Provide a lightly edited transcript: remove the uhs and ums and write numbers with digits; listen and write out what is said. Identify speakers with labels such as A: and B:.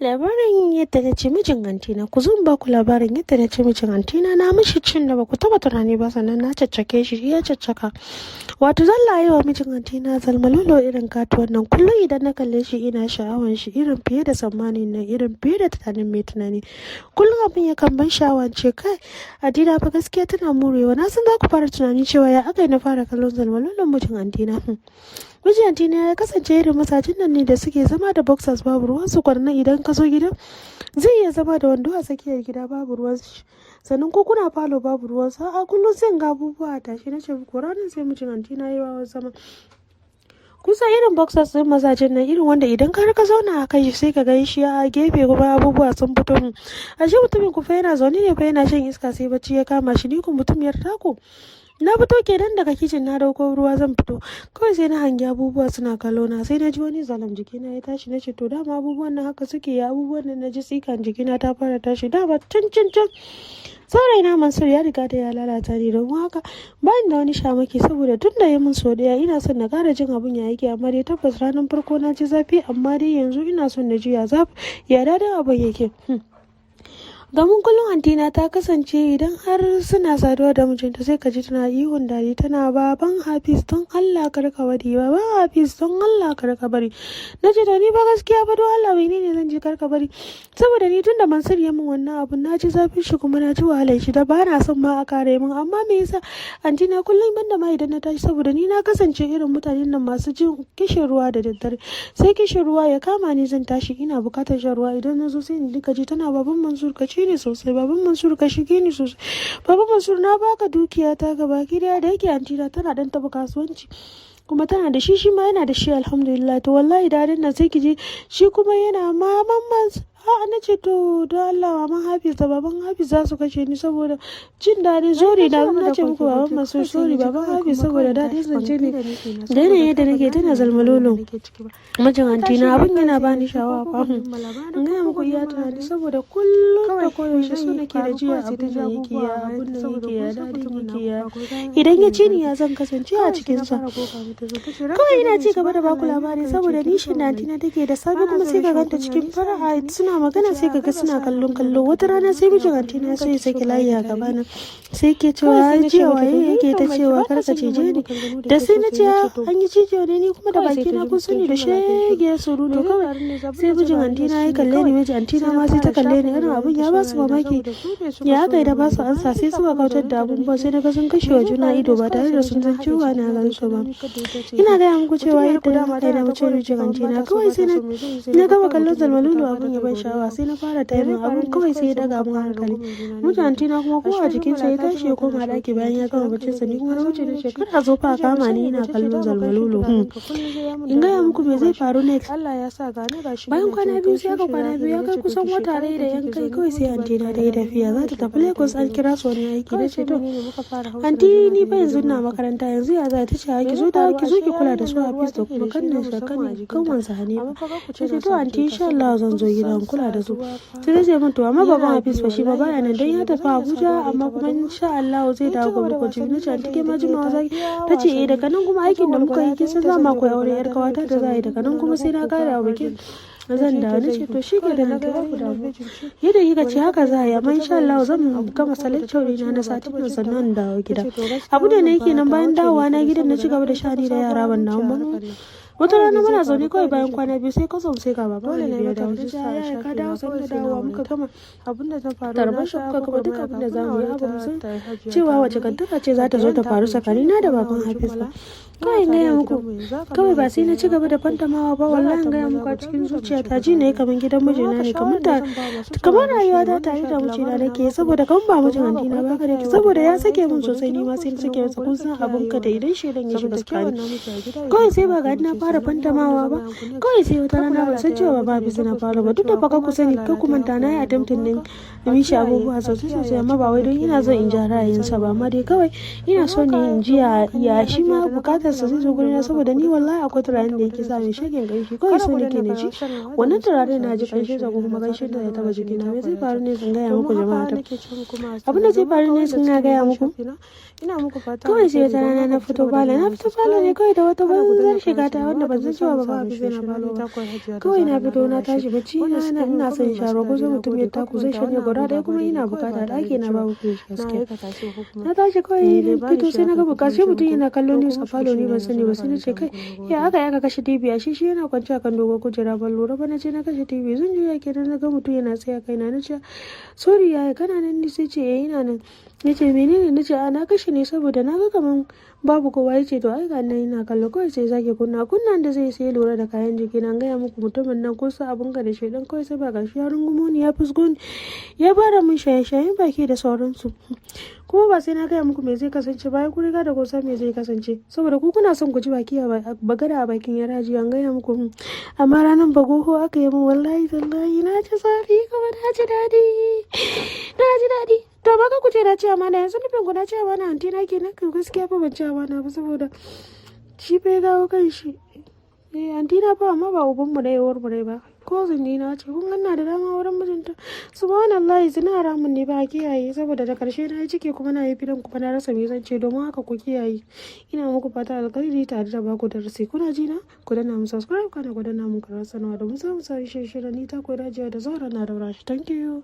A: Labarin yadda na ci mijin antina, ku zan ba ku labarin yadda na ci mijin antina. Na mishi cin da ba ku taba tunani ba, sannan na caccake shi ya caccaka. Wato zan layi wa mijin antina zalmalolo irin katuwan nan. Kullum idan na kalle shi ina sha'awan shi irin fiye da tsammani na, irin fiye da tunanin mai tunani. Kullum abin ya kan ban sha'awan ce kai Adina fa gaskiya tana murewa. Na san za ku fara tunani cewa ya aka na fara kallon zalmalolon mijin antina. Mijin antina ya kasance irin masajin nan ne da suke zama da boxers babu ruwan su, kwarna idan ka zo gidan zai iya zama da wando a tsakiyar gida babu ruwan shi, sannan ko kuna falo babu ruwan sa. A kullum zan ga abubuwa a tashi na ce ko ranar sai mijin antina yi wa zama kusa irin boxers din mazajen nan, irin wanda idan ka zauna a kai sai ka gan shi a gefe kuma abubuwa sun fito. Ashe mutumin ku fa yana zaune ne fa yana shan iska sai bacci ya kama shi. Ni ku mutumiyar taku na fito kenan daga kicin na dauko ruwa zan fito, kawai sai na hangi abubuwa suna kallo na, sai na ji wani zalam jikina ya tashi. Na ce to dama abubuwan nan haka suke, ya abubuwan nan na ji tsikan jikina ta fara tashi. Dama can saurayi na Mansur ya riga da ya lalata ni, don haka bayan da wani shamaki, saboda tun da ya min so daya ina son na kara jin abun ya yake. Amma dai tabbas ranar farko na ji zafi, amma dai yanzu ina son na ji ya zafi ya dadin abun yake. Domin kullum antina ta kasance idan har suna saduwa da mijinta sai ka ji tana ihun dare, tana baban Hafiz don Allah karka bari, baban Hafiz don Allah karka bari. Na ce to ni ba gaskiya ba, don Allah ne zan ji karka bari, saboda ni tunda Mansur ya min wannan abun na ji zafin shi kuma na ji wahalar shi da ba na son ma a kare min. Amma me yasa antina kullum banda ma idan na tashi, saboda ni na kasance irin mutanen nan masu jin kishin ruwa da daddare, sai kishin ruwa ya kama ni zan tashi ina bukatar shan ruwa, idan na zo sai ni ji tana baban Mansur ka ni sosai, baban Mansur ka shige ni sosai, baban Mansur na baka dukiya ta gaba gida. Da yake antina tana dan taba kasuwanci kuma tana da shi ma yana da shi alhamdulillah. To wallahi dadin nan sai ki ji shi kuma yana maman Mansur. Na ce to don Allah maman Hafiz da baban Hafiz za su kashe ni saboda jin daɗin zori da na ce muku baban Mansur sorry baban Hafiz, saboda daɗin zance ne da yanayin yadda nake tana zalmalolo mijin antina. Abin yana bani sha'awa fa in gaya muku iya tunani, saboda kullum da koyaushe so nake da jiya abin da yake ya abin da yake ya daɗin yake ya idan ya ci ni ya zan kasance a cikinsa. Kawai ina ci gaba da baku labari saboda nishin da antina take da safe kuma sai ka ganta cikin fara'a suna magana sai kaga suna kallon wata rana sai mijin antina sai ya saki layi a gabana sai ke cewa cewa yake ta cewa karka cije ni, da sai na ce an yi cijewa ne ni kuma da baki na kun sani da shege surutu. Kawai sai mijin antina ya kalle ni, mijin antina ma sai ta kalle ni, irin abun ya ba su mamaki ya aka yi da ba su ansa, sai suka kautar da abun ba, sai na ga sun kashe wa juna ido ba tare da sun san cewa na gan su ba. Ina gaya muku cewa yadda aka yi da mace mijin antina, kawai sai na gama kallon zalmalulu abun ya ban sha'awa, sai na fara taimin abun kawai sai ya daga mun hankali. Mijin antina kuma ko a jikinsa ya tashi ya koma daki bayan ya gama bacci sa. Ni kuma na wuce da ce kar a zo fa kama ni ina kallon zalmalulu. In gaya muku me zai faru next. Bayan kwana biyu sai aka kwana biyu ya kai kusan wata rai da yan kai, kawai sai antina ta yi tafiya za ta tafi Lagos, an kira su wani aiki. Na ce to anti ni fa yanzu na makaranta, yanzu ya za ta ce ki zo ki kula da su Hafiz da kuma kanwansa Hanifa. Na ce to anti insha Allah zan zo gidan kula da su. Sai ta ce min to amma baban Hafiz fa shi ba baya nan dan ya tafi Abuja, amma kuma insha Allah zai dawo gobe ko jibi. Na ce anti ke ma jimawa zaki? Ta ce daga nan kuma aikin da muka yi kisan za ma koyi aure yar kawata da za a yi daga nan kuma sai na kare a bikin zan dawo. Na ce to shi ke da nan ta ku damu yadda kika ce haka za a yi, amma insha Allah zan gama salon cauri na sati nan sannan dawo gida. Abu da ne yake nan bayan dawowa na gidan na ci gaba da shani da yara ban na wata rana muna zaune kawai bayan kwana biyu sai kasam sai ga baba ne ya dawo. Ya ka dawo sai da dawowa muka gama abin da ta faru tarbar shi muka gama duk abin da zamu yi. Abin sun cewa wace kantaka ce za ta zo ta faru tsakanina da baban Hafiz ba. Kawai in gaya muku kawai ba sai na ci gaba da fantamawa ba, wallahi in gaya muku a cikin zuciya ta ji ne kamar gidan mijina ne, kamar rayuwa ta tare da mijina nake, saboda kan ba mijin antina ba ka da saboda ya sake min sosai, ni ma sai na sake masa. Kun san abin ka da idan shedan ya shiga tsakani kawai sai ba ga na fara fantamawa ba. Kawai sai wata rana ban san cewa ba bisa na fara ba, duk da baka ku sani ka kuma ta na yi attempting din mishi abubuwa sosai, amma ba wai don ina so in ja ra'ayinsa ba, amma dai kawai ina so ne in ji ya shi ma bukatar bukatarsa zai zo gurina saboda ni wallahi akwai turaren da yake sa mai shagen ƙanshi kawai so nake na ji wannan turaren na ji ƙanshin sa kuma ƙanshin da ya taba jikina me zai faru ne sun gaya muku jama'a abin da zai faru ne sun gaya muku kawai sai ta rana na fito falo ne kawai da wata banzar shiga ta wanda ban san cewa ba Hafiz yana falo ba kawai na fito na tashi bacci na ina son sharo ko zai mutum ya taku zai shanye guda ɗaya kuma ina bukata ɗaki na babu fridge gaskiya na tashi kawai na fito sai na ga bukaci mutum yana kallon news a falo ne ban sani ba sai na ce kai ya aka kashe TV a shi yana kwance a kan dogon kujera ban lura ba na ce na kashe TV zan juya kenan na ga mutum yana tsaya kaina na ce sorry yaya kana nan ni sai ce ina nan ya ce menene na ce a na kashe ne saboda na ga kaman babu kowa ya ce to ai ga nan ina kallo kawai sai zake kunnan da zai sai lura da kayan jiki na gaya muku mutumin nan kusa abun ka da shaidan kawai sai ba gashi ya rungumo ni ya fusgo ni ya fara min shaye-shayen baki da sauransu kuma ba sai na gaya muku me zai kasance bayan ku riga da ku san me zai kasance saboda ku kuna son ku ji baki a bagada a bakin yaraji an gaya muku amma ranar bagoho aka yi min wallahi tallahi na ji zafi kuma na ji daɗi to ba ka kuce na ce amana yanzu nufin ku na ce amana anti na kenan kan gaskiya fa ban ce amana ba saboda shi bai dawo kan shi anti na fa amma ba uban mu da yawar mu ba ko zindi na ce kun ganna da dama wurin mijinta subhanallahi zina haramun ne ba kiyaye saboda da karshe na yi ciki kuma na yi fidan kuma na rasa me zan ce domin haka ku kiyaye ina muku fata alkhairi tare da baku da rasi kuna ji na ku danna mu subscribe kana ku danna mu karar sanarwa da mu samu sai shirye ni ta koyi rajiya da Zahra na daura shi thank you